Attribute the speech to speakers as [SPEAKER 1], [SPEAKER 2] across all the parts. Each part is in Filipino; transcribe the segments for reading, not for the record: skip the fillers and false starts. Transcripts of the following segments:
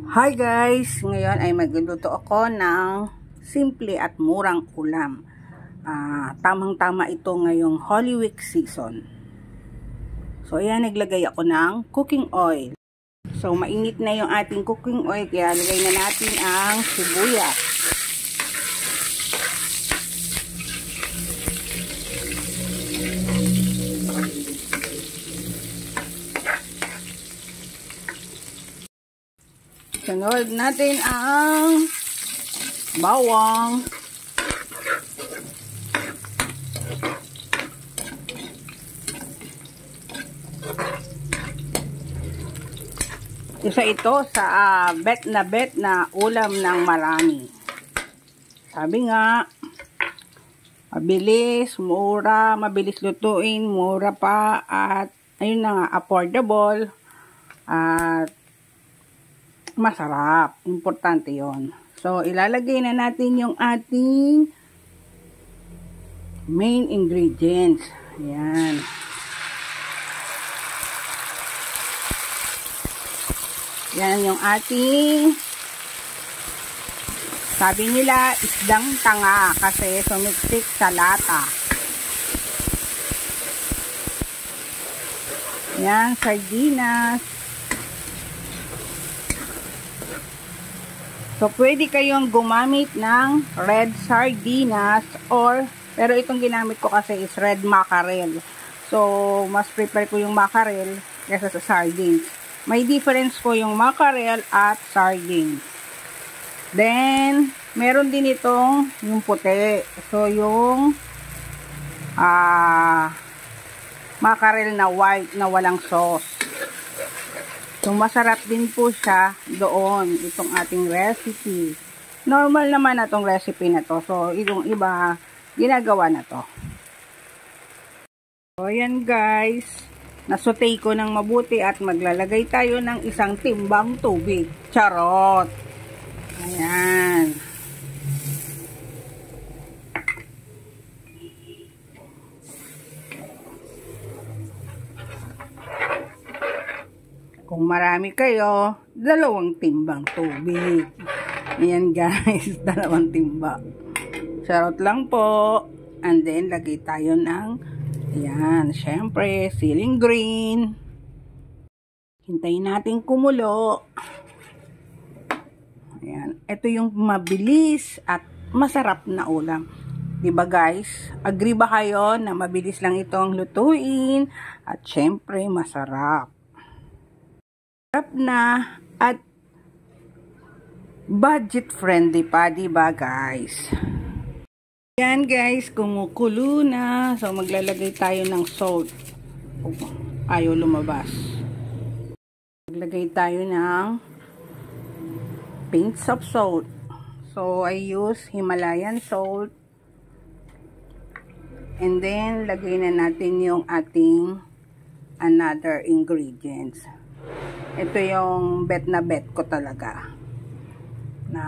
[SPEAKER 1] Hi guys! Ngayon ay magluluto ako ng simple at murang ulam. Tamang-tama ito ngayong Holy Week season. So ayan, naglagay ako ng cooking oil. So mainit na yung ating cooking oil, kaya lagay na natin ang sibuyas. Sunod natin ang bawang. Isa ito sa bet na ulam ng marami. Sabi nga, mabilis, mura, mabilis lutuin, mura pa, at ayun na nga, affordable, at masarap. Importante yon. So, ilalagay na natin yung ating main ingredients. Ayan. Yan yung ating, sabi nila, isdang tanga kasi sumiksik sa lata. Yan, sardinas. So, pwede kayong gumamit ng red sardinas pero itong ginamit ko kasi is red mackerel. So, mas prefer ko yung mackerel kaysa sa sardines. May difference ko yung mackerel at sardines. Then, meron din itong yung puti. So, yung mackerel na white na walang sauce. So, masarap din po siya doon, itong ating recipe. Normal naman na itong recipe na to. So, itong iba, ginagawa na to. So, ayan guys. Nasutay ko ng mabuti at maglalagay tayo ng isang timbang tubig. Charot! Ayan. Kung marami kayo, 2 timbang tubig. Ayan guys, 2 timbang. Charot lang po. And then, lagay tayo ng, ayan, syempre, ceiling green. Hintayin natin kumulo. Ayan, ito yung mabilis at masarap na ulam. Diba guys? Agree ba kayo na mabilis lang itong lutuin? At syempre, masarap. Sarap na at budget friendly pa, diba guys? Yan guys, kumukulo na. So maglalagay tayo ng salt. Ayaw lumabas. Maglagay tayo ng pinch of salt. So I use Himalayan salt. And then lagay na natin yung ating another ingredients. Ito yung bet ko talaga na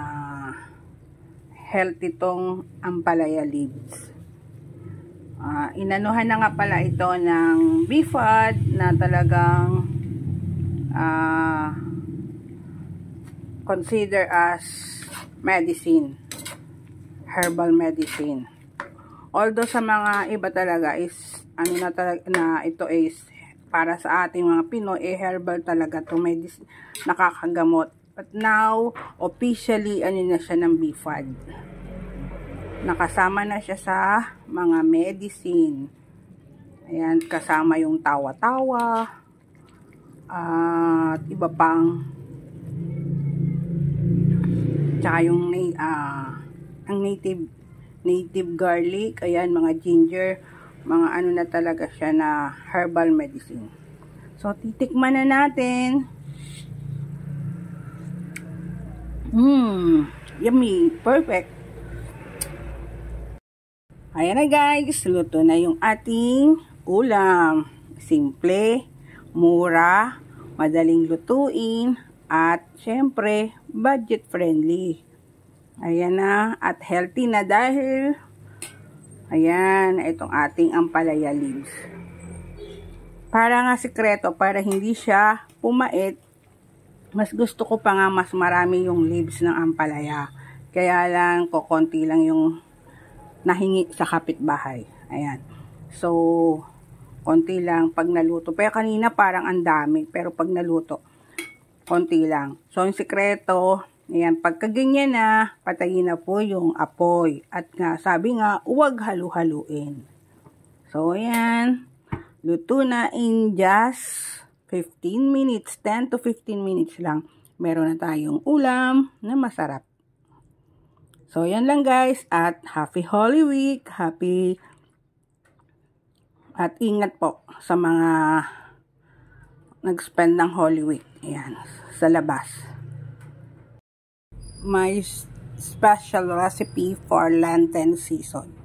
[SPEAKER 1] healthy itong ampalaya leaves. Inanuhan na nga pala ito ng BFAD na talagang consider as medicine, herbal medicine. Although sa mga iba talaga is ano na talaga na ito is para sa ating mga Pinoy, herbal talaga ito, nakakagamot. But now, officially, ano na siya ng BFAD. Nakasama na siya sa mga medicine. Ayan, kasama yung tawa-tawa, at iba pang, tsaka yung ang native garlic, ayan, mga ginger, mga ano na talaga siya na herbal medicine. So, titikman na natin. Yummy. Perfect. Ayan na guys. Luto na yung ating ulam. Simple, mura, madaling lutuin, at syempre, budget friendly. Ayan na. At healthy na dahil ayan, itong ating ampalaya leaves. Para nga sikreto, para hindi siya pumait, Mas gusto ko pa nga mas marami yung leaves ng ampalaya. Kaya lang, konti lang yung nahingi sa kapitbahay. Ayan. So, konti lang pag naluto. Pero kanina parang ang dami. Pero pag naluto, konti lang. So, yung sikreto, ayan, pagka ganyan na, patayin na po yung apoy. At nga, sabi nga, huwag halu-haluin. So, ayan. Luto na in just 15 minutes, 10 to 15 minutes lang. Meron na tayong ulam na masarap. So, yan lang guys. At happy Holy Week. Happy. At ingat po sa mga nag-spend ng Holy Week. Ayan, sa labas. My special recipe for Lenten season.